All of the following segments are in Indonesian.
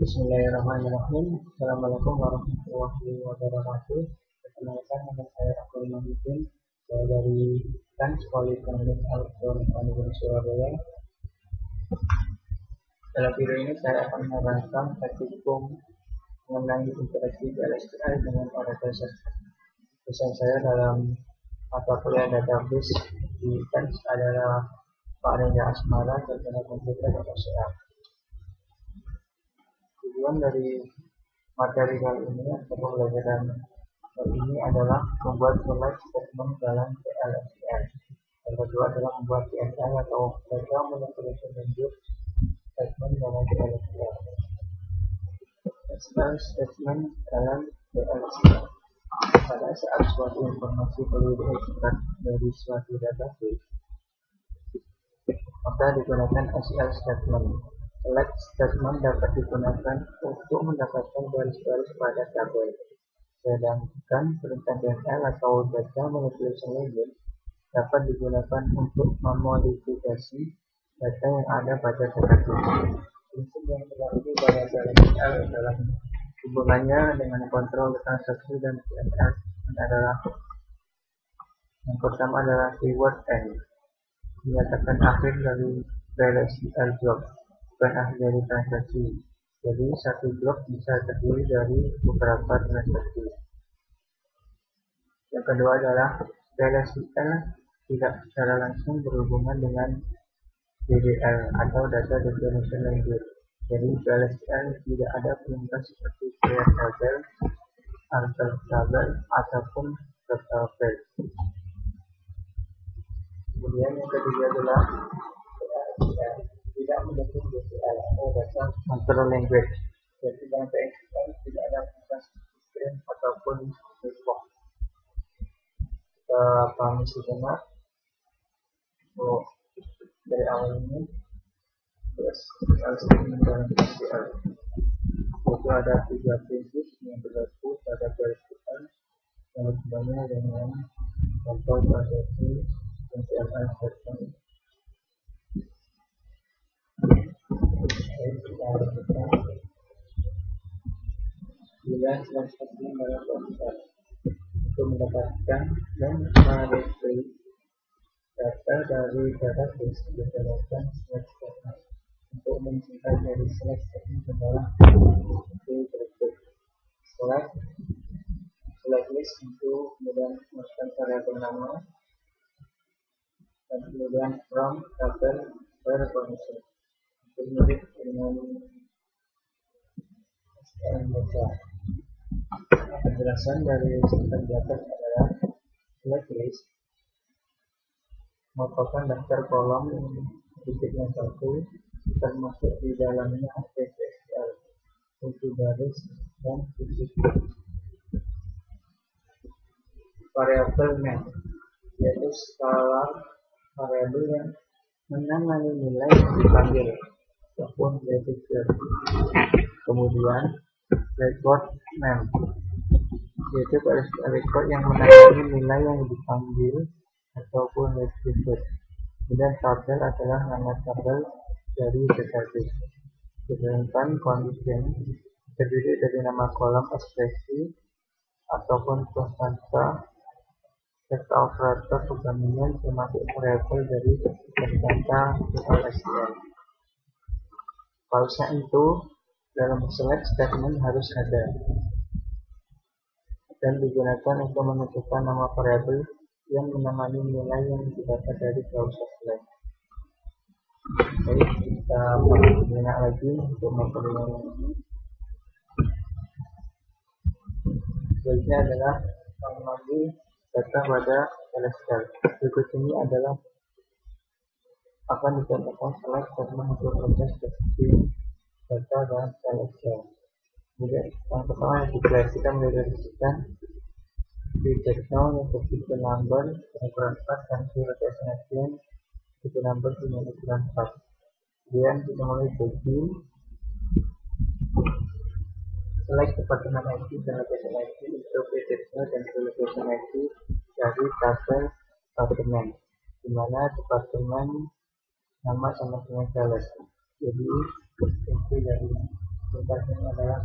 Bismillahirrahmanirrahim. Assalamualaikum warahmatullahi wabarakatuh. Perkenalkan, nama saya Abdul Muhyiddin. Saya dari Sekolah Ekonomi Elektronik Universitas Surabaya. Dalam video ini saya akan menerangkan teknik hukum mengenai interaksi BLSPL dengan Oracle System. Dosen saya dalam mata kuliah database di TENS adalah Pak Renda Asmara, sarjana komputer atau CA. Tujuan dari materi kali ini atau pembelajaran kali ini adalah membuat select statement dalam PLSQL. Yang kedua adalah membuat PSI atau Data Manipulation Language statement dalam PLSQL. SQL statement dalam PLSQL. Pada saat suatu informasi perlu diekstrak dari suatu database, maka digunakan SQL statement. Select statement dapat digunakan untuk mendapatkan garis-garis pada tabel, sedangkan perintah DML atau Data Manipulation Language dapat digunakan untuk memodifikasi data yang ada pada database. Prinsip yang berlaku pada DLSQL adalah hubungannya dengan kontrol transaksi dan PSI adalah yang pertama adalah keyword end, menyatakan akhir dari DLSQL block, bukan akhir dari transaksi. Jadi satu blok bisa terdiri dari beberapa transaksi. Yang kedua adalah DLSQL tidak secara langsung berhubungan dengan DDL atau Data Definition Language. Jadi DLSQL tidak ada perintah seperti create table, alter table, ataupun total field. Kemudian yang ketiga adalah DLSQL tidak mendukung DCL atau Data Control Language. Jadi dalam DLSQL tidak ada perintah string ataupun report. Kita pahami sejenak. Dari awal ini SQL statement dalam SQL itu ada 3 prinsip yang berlaku pada DLSQL yang hubungannya dengan contoh transaksi SQL statement. Bila select statement dalam SQL untuk mendapatkan dan meretrieve data dari database berdasarkan select statement. Untuk menciptakan dari select statement adalah seperti berikut: select list untuk kemudian masukkan variabel nama dan kemudian from tabel performance untuk mirip dengan SQL data. Penjelasan dari sistem data adalah select list merupakan daftar kolom titiknya 1 termasuk di dalamnya SQL untuk garis dan titik. Variabel name yaitu skala variabel yang menamai nilai yang dipanggil ataupun register. Kemudian record name yaitu record yang menamai nilai yang dipanggil ataupun register. Kemudian tabel adalah nama tabel dari database. Sedangkan condition terdiri dari nama kolom ekspresi ataupun konstanta serta operator pembandingan termasuk variabel dari konstanta SQL. False itu dalam select statement harus ada dan digunakan untuk menentukan nama variabel yang menemani nilai yang didapat dari browser select. Baik, kita banyak lagi untuk mempelajari ini. Selanjutnya adalah mengambil data pada DLSQL. Berikut ini adalah akan dicontohkan select statement untuk proses deteksi data dan DLSQL. Kemudian yang pertama yang dikreasikan mendedikasikan reject now yang bertipe number ukuran 4 dan rotation action tipe number dengan ukuran 4. Kemudian kita mulai begin select department ID dan location ID untuk reject now dan location ID dari tabel departemen, di mana departemen nama sama dengan sales. Jadi inti dari Perintahnya adalah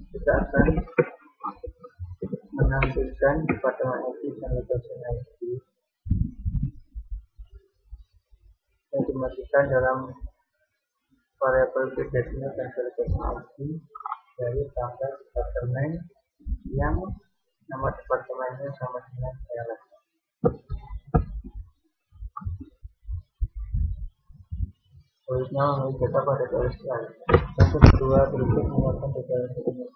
kita akan menampilkan departemen IT dan location IT yang dimasukkan dalam variabel pribadinya dan location IT dari tanggal departemen yang nama departemennya sama dengan TLS. Selanjutnya memilih data pada TLS. Yang kedua, berikut mengeluarkan data berikut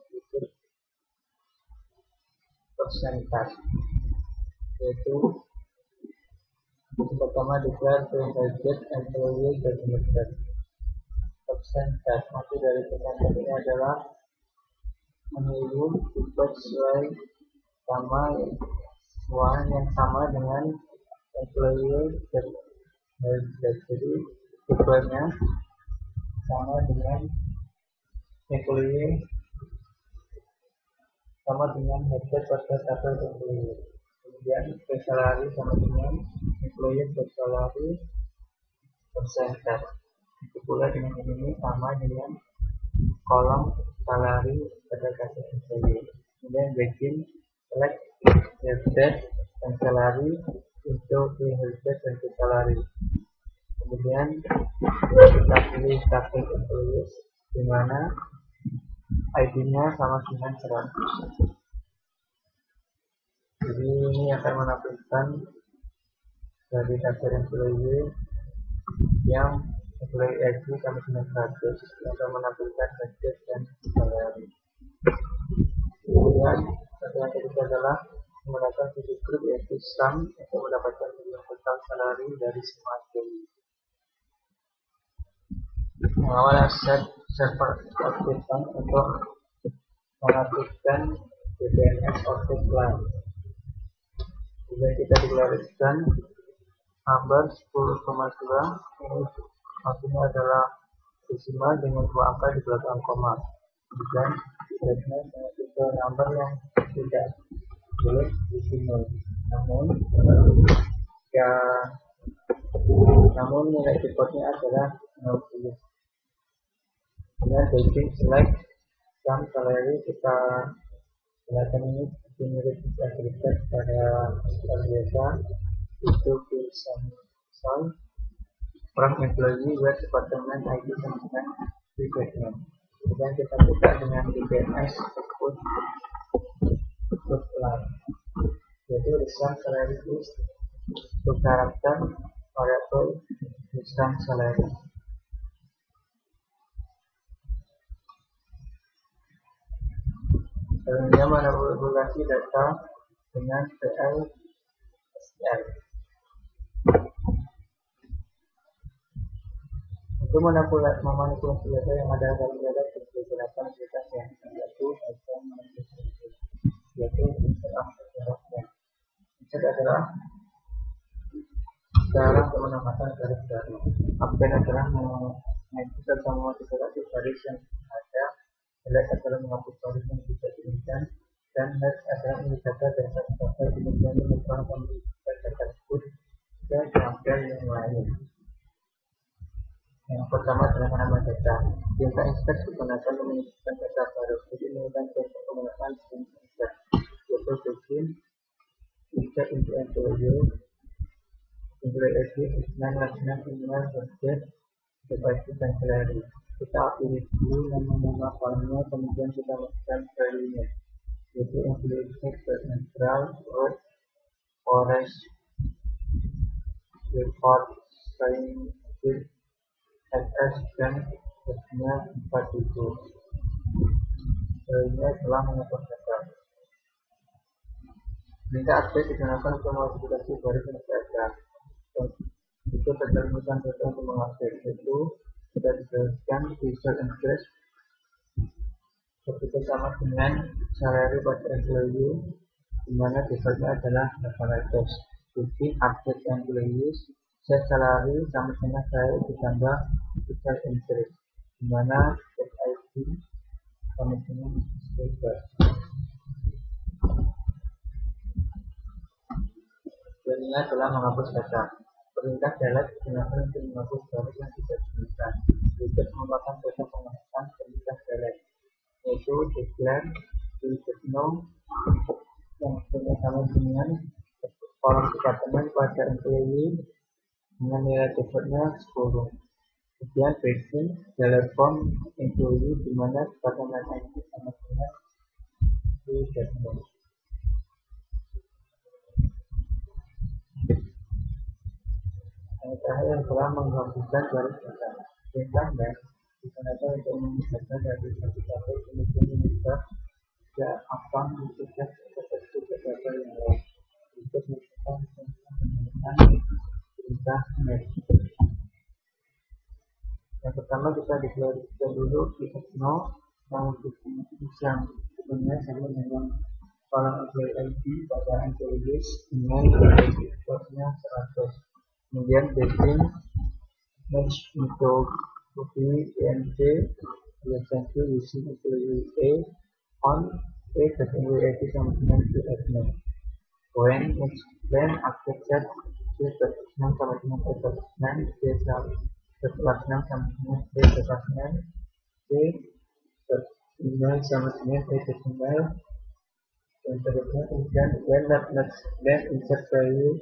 persentase, yaitu pertama declare to budget employee designated. Persentase maksud dari persentase ini adalah meniru tipe sesuai sama yang sama dengan employee designated. Jadi tipenya sama dengan employee sama dengan headset pada tabel employee. Kemudian salary sama dengan employee salary persentase. Itu pula dengan ini sama dengan kolom salary pada tabel employee. Kemudian begin select headset dan salary untuk headset dan salary. Kemudian kita pilih starting employees di mana ID-nya sama dengan 100. Jadi ini akan menampilkan dari daftar employee yang employee ID sama dengan 100 yang akan menampilkan budget dan salary. Kemudian yang ketiga adalah menggunakan tujuh grup yaitu sum untuk mendapatkan jumlah total salary dari semua employee. Mengawal set server aktifkan untuk mengaktifkan DBMS output line. Kemudian kita deklarasikan number 10,2 ini maksudnya adalah desimal dengan dua angka di belakang koma. Kemudian segment dengan tipe number yang tidak boleh desimal. Namun nilai defaultnya adalah 60. Kemudian basic select sum salary kita gunakan ini mirip agregat pada biasa itu tulisan sum from employee where department ID sama dengan department. Kemudian kita buka dengan DBMS output line, yaitu sum salary is to karakter variable sum salary. Selanjutnya manipulasi data dengan PL/SQL. Untuk memanipulasi data yang ada dalam data beberapa data yang yaitu insert adalah cara untuk menambahkan garis baru. Append adalah menghapus atau memodifikasi garis yang ada. Select adalah menghapus garis yang tidak diinginkan, dan next adalah meningkatkan data data kemudian menambahkan pembukaan data tersebut ke tabel yang lain. Yang pertama adalah menambah data. Perintah insert digunakan untuk menunjukkan data baru. Jadi menggunakan contoh penggunaan insert, yaitu begin insert into employee ID, isnan, last email, budget, device dan salary. Kita pilih dulu nama kolomnya, kemudian kita masukkan value-nya, yaitu employee text, central, road, forest, report, sign, SS dan seterusnya 4 itu. Value-nya telah mengatur data. Perintah update digunakan untuk modifikasi baris yang data. Itu tergantung data untuk mengupdate, yaitu kita dijelaskan visual interest begitu sama dengan salary pada employee, di mana defaultnya adalah 800. Jadi update employees set salary sama dengan saya ditambah visual interest, di mana set ID sama dengan bebas. Ini adalah menghapus data. Perintah delete digunakan untuk menghapus garis yang tidak digunakan. Berikut merupakan contoh penghapusan perintah delete. yaitu declare no yang artinya sama dengan kolom departemen pada employee dengan nilai defaultnya 10. Kemudian begin telepon employee di mana departemen IT sama dengan di default. Yang terakhir adalah menggabungkan garis besar. Perintah dan digunakan untuk memisahkan dari satu tabel kemudian memisah ya apa memisahkan ke tabel yang lain. Untuk memisahkan menggunakan perintah match. Yang pertama kita deklarasikan dulu no yang sebenarnya sama dengan kolom employee ID pada employees dengan defaultnya 100. Kemudian begin match untuk copy PNG relationship using employee A on A dan employee ID sama dengan admin. When explain accepted C department sama dengan department C department sama dengan C department C email sama dengan C email dan seterusnya. Kemudian when insert value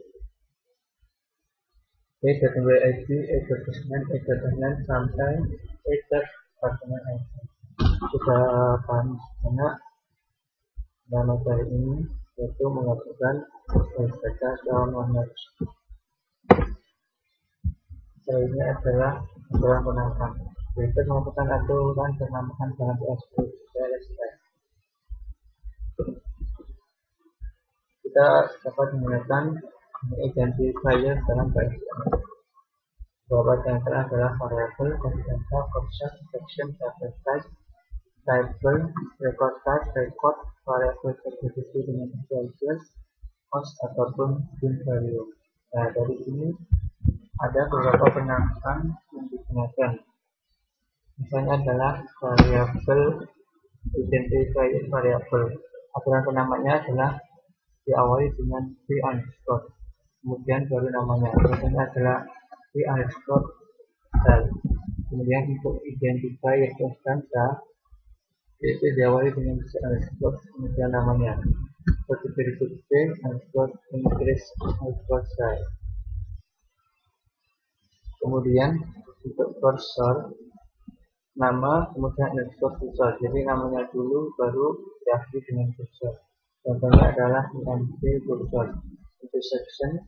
A.ID, A.Department sampai A.Department ID. Kita paham banyak dalam materi ini, yaitu mengaturkan data dalam manage. Selanjutnya adalah penambahan. Berikut melakukan aturan penambahan dalam PSPLSS. Kita dapat menggunakan identifier dalam PSPL. Beberapa di antara adalah variabel, confidential, concept, section, data type, table, record type, record, variabel terdeteksi dengan variables, cost ataupun bin value. Nah, dari sini ada beberapa penambahan yang digunakan. Misalnya adalah variabel identifier variabel. Aturan penamanya adalah diawali dengan v_, kemudian baru namanya. Contohnya adalah v_style. Kemudian untuk identifier constanta yaitu diawali dengan v_, kemudian namanya. Seperti berikut v_increase_style. Kemudian untuk cursor nama kemudian cursor. Jadi namanya dulu baru diakhiri dengan cursor. Contohnya adalah IMC cursor. Untuk section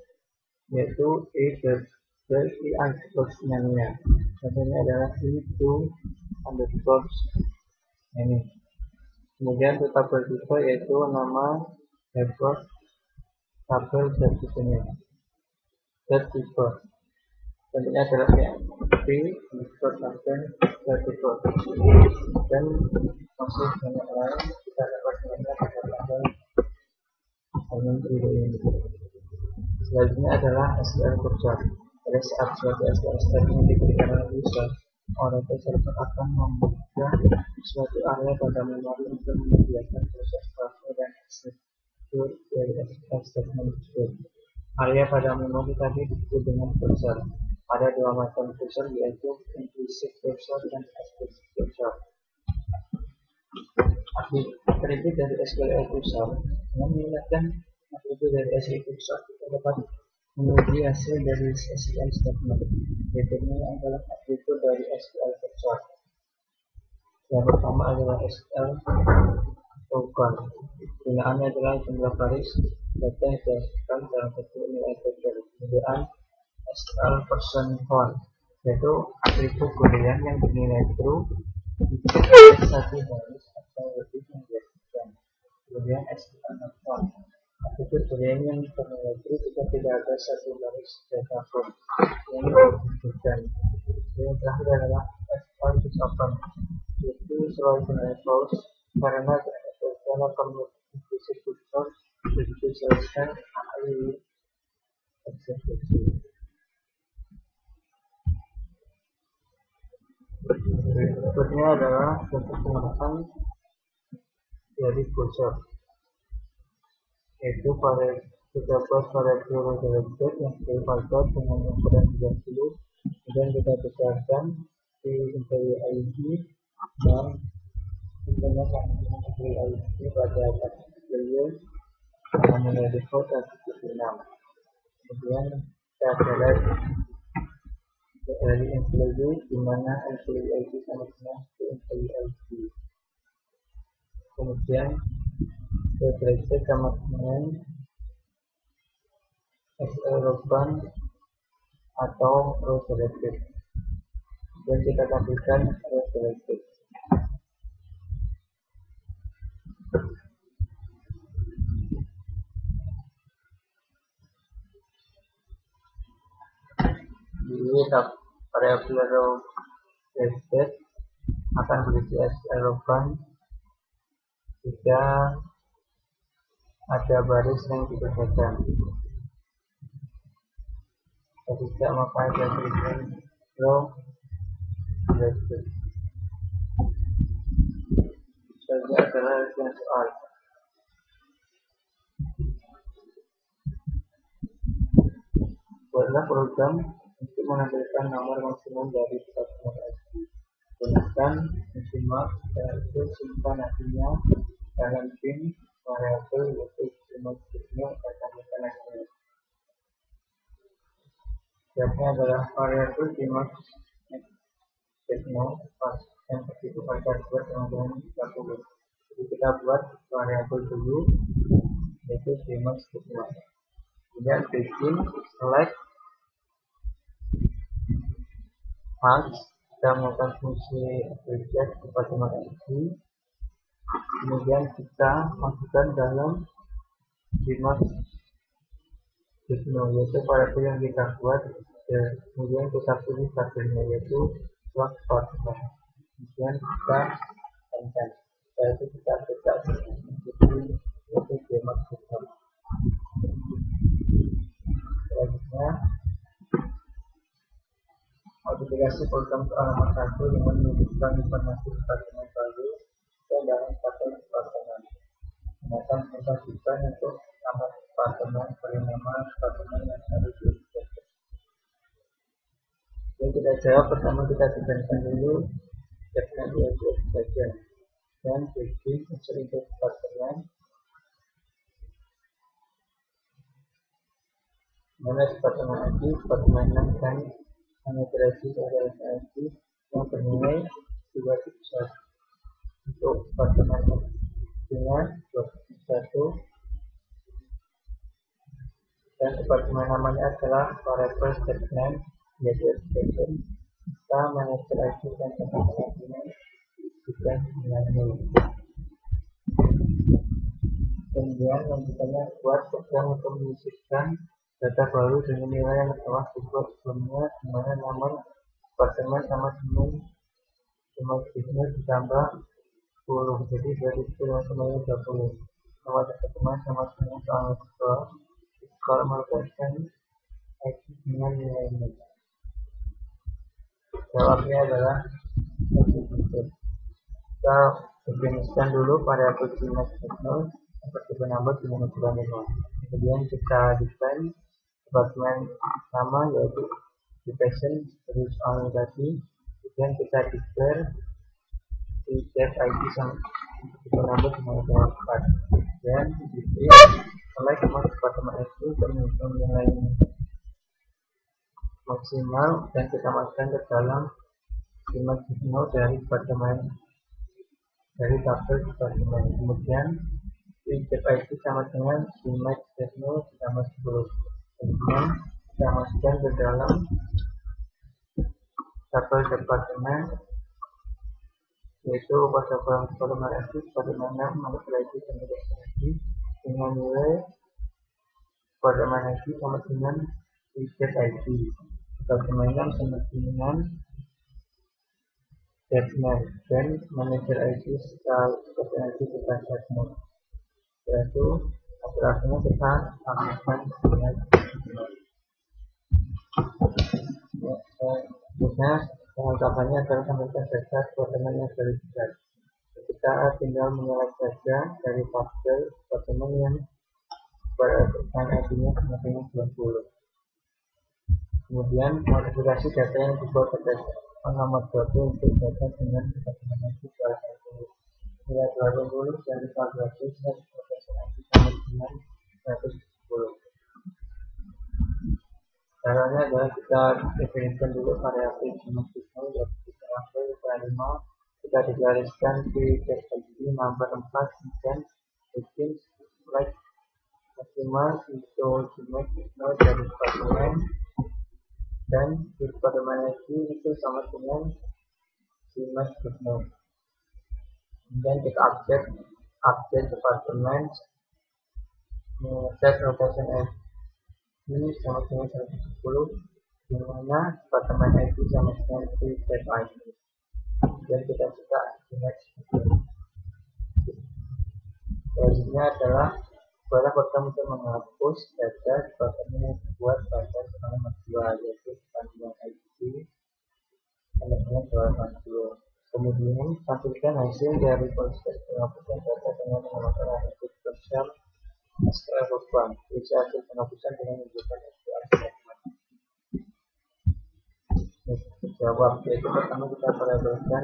yaitu i_nya. Contohnya adalah i2_ ini. Kemudian untuk tabel tipe yaitu nama record tabel servisnya. Tipe. Contohnya adalah p_tabel tipe. Dan masih banyak lain kita dapat melihat pada tabel ini. Selanjutnya adalah SQL cursor. Pada saat suatu SQL statement diberikan oleh user, Oracle Server akan membuka suatu area pada memori untuk menyediakan proses transfer dan eksekusi dari SQL statement tersebut. Area pada memori tadi disebut dengan cursor. Ada dua macam cursor yaitu implicit cursor dan explicit cursor. Atribut dari SQL cursor mengingatkan atribut dari SQL cursor kita dapat menguji hasil dari SQL statement. Berikutnya adalah atribut dari SQL cursor. Yang pertama adalah SQL token. Gunaannya adalah jumlah baris data yang dihasilkan dalam bentuk nilai vektor. Kemudian SQL person count, yaitu atribut boolean yang bernilai true jika satu baris atau lebih yang dihasilkan. Kemudian SQL not found, atribut boolean yang bernilai true jika tidak ada satu baris data code yang dihasilkan. Yang terakhir adalah SQL is open, yaitu selalu bernilai false karena secara implicit cursor begitu selesai akan eksekusi. Berikutnya adalah bentuk penggunaan dari cursor, yaitu pada 13 variabel related yang dipakai dengan ukuran 30. Kemudian kita besarkan di employee ID dan menggunakan employee ID pada employee namanya default 76. Kemudian kita select dari employee di mana employee ID sama dengan employee ID. Kemudian referensi sama dengan SL atau row selected. Dan kita tampilkan row selected. Jadi variabel row selected akan berisi SL jika ada baris yang dibedakan. Ketika maka ada tulisan row selected. Selanjutnya adalah yang soal. Buatlah program untuk menampilkan nomor maksimum dari customer ID. Gunakan maksimal yaitu simpan nantinya dalam bin variabel yaitu maksimal akan ditandakan. Siapnya adalah variabel maksimal yang begitu pada buat dengan 30. Jadi kita buat variabel dulu yaitu maksimal. Kemudian bikin select marks, kita melakukan fungsi object department ID. Kemudian kita masukkan dalam dimas yaitu variabel yang kita buat. Kemudian kita pilih tabelnya yaitu slot department. Kemudian kita enter. Setelah itu kita buka yaitu dimas. Selanjutnya modifikasi program soal nomor 1 dengan menunjukkan informasi departemen baru dan dalam tabel departemen. Gunakan mengkasihkan untuk nama departemen beri nama departemen yang harus diubah. Yang kita jawab pertama kita tekankan dulu stepnya yaitu bagian dan bikin unsur untuk departemen. Mana departemen ID, departemen 6 dan integrasi adalah ID yang bernilai 21 untuk departemen dengan 21 dan departemen namanya adalah variable statement yaitu expression. Kita mengintegrasi dan departemen juga dengan nil. Kemudian lanjutannya buat program untuk menyisipkan data baru dengan nilai yang telah dibuat sebelumnya, di mana nomor departemen sama dengan bisnis ditambah 10. Jadi dari 10 semuanya 20. Nomor departemen sama dengan soal skor merupakan X dengan nilai ini. Jawabnya adalah kita definisikan dulu variabel dimas signal seperti penambah dengan ukuran 5. Kemudian kita desain departemen sama yaitu education terus soal tadi. Kemudian kita declare di set ID sama penambah dengan ukuran 4 dan detail select departemen itu terhitung nilai maksimal dan kita masukkan ke dalam dimas signal dari departemen dari tabel departemen. Kemudian set ID sama dengan dimas signal ditambah 10. Kemudian kita masukkan ke dalam tabel departemen yaitu pada departemen ID departemen 6 manipulasi komunikasi dengan nilai departemen ID sama dengan set ID departemen 6 sama dengan segmen dan manager ID departemen ID kita segmen. Yaitu hasil-hasilnya kita tambahkan dengan Selanjutnya pengungkapannya adalah tambahkan data departemen yang dari besar. Kita tinggal menyelek saja dari tabel departemen yang berdasarkan ID-nya sama dengan 20. Kemudian modifikasi data yang dibuat pada nomor 20 untuk data dengan departemen ID 21. Nilai 80 dan 400 dan proporsional sama dengan 110. Caranya adalah kita definisikan dulu variabel simetrisme yaitu kita ambil kelima, kita digariskan di perspektif nomor 4 dan bikin like maksimal itu simetrisme dari departemen dan di departemen itu sama dengan simetrisme. Kemudian kita update departemen set rotation F ini sama dengan 110, di mana departemen itu sama dengan set ID. Dan kita buka image. Selanjutnya adalah pada program untuk menghapus data departemen yang dibuat pada nomor 2 yaitu departemen IT dengan 2. Kemudian tampilkan hasil dari proses penghapusan data dengan menggunakan input spesial SQL program. Bisa hasil penghapusan dengan menggunakan SQL statement. Jawab yaitu pertama kita variabelkan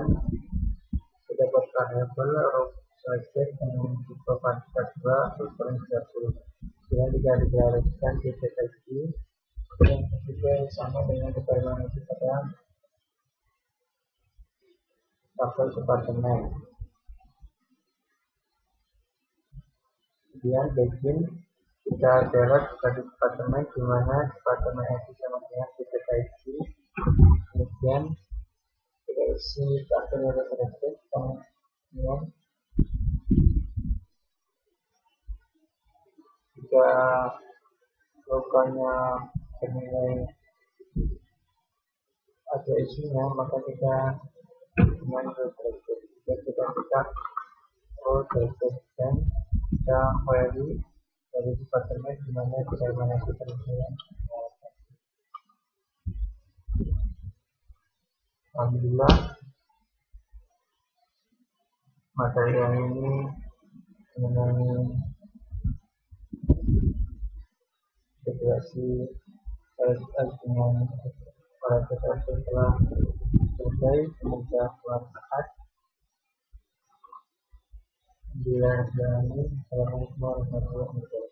dapat variabel row selected dengan tipe kuantitas 2 ukuran 30. Kemudian jika digariskan di deteksi yang ketiga sama dengan departemen itu pada tabel departemen. Kemudian begin kita belok ke departemen di mana departemen itu sama dengan deteksi. Kemudian kita isi tabel selected kemudian jika lokalnya bernilai ada isinya maka kita dengan selected dan kita buka selected dan kita query dari departemen di mana departemen itu terlihat. Alhamdulillah materi yang ini mengenai integrasi LSS dengan para peserta telah selesai. Semoga bermanfaat. Assalamualaikum warahmatullahi wabarakatuh.